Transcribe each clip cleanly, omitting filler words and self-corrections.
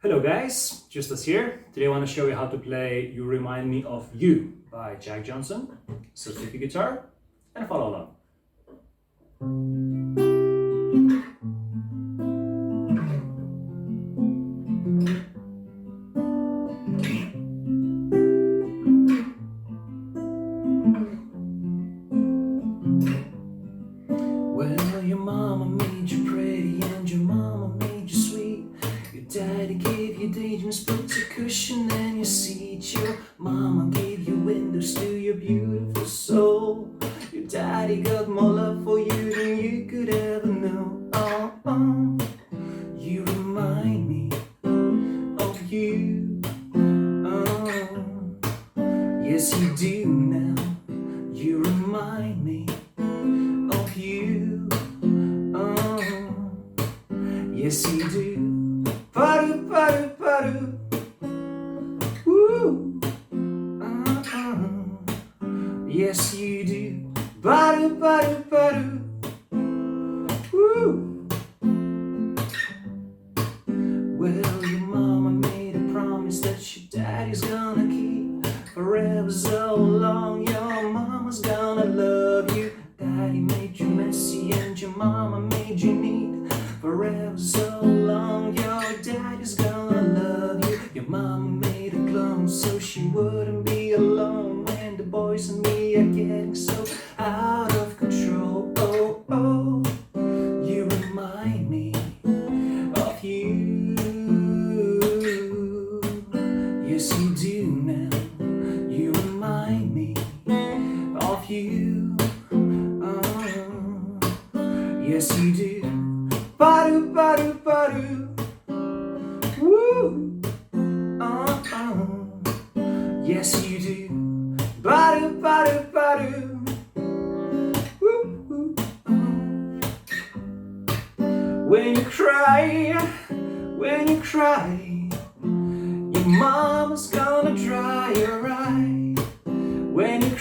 Hello guys, Justus here. Today I want to show you how to play You Remind Me of You by Jack Johnson. So take the guitar and follow along. Well, your mama made you pretty and your mama made you sweet. Your daddy gave you daydreams, put your cushion and your seat. Your mama gave you windows to your beautiful soul. Your daddy got more love for you than you could ever know. You remind me of you. Yes, you do now. You remind me of you. Yes, you do. Padu, padu, padu. Woo. Yes, you do. Padu, padu, padu. Woo. Well, your mama made a promise that your daddy's gonna keep forever so long. Your mama's gonna love you. Daddy made you messy and your mama made you neat. Forever so long, your daddy's gonna love you. Your mama made a clone so she wouldn't be alone when the boys and me are getting so out of control. Oh, you remind me of you. Yes, you do now. You remind me of you. Yes, you do. Padu, padu, padu. Woo. Yes, you do. Padu, padu, padu. Woo. When you cry, your mama's gonna dry your eye. When you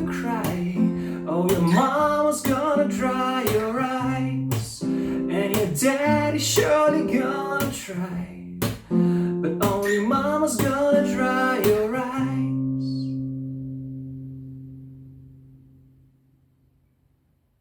cry, oh, your mama's gonna dry your eyes, and your daddy's surely gonna try.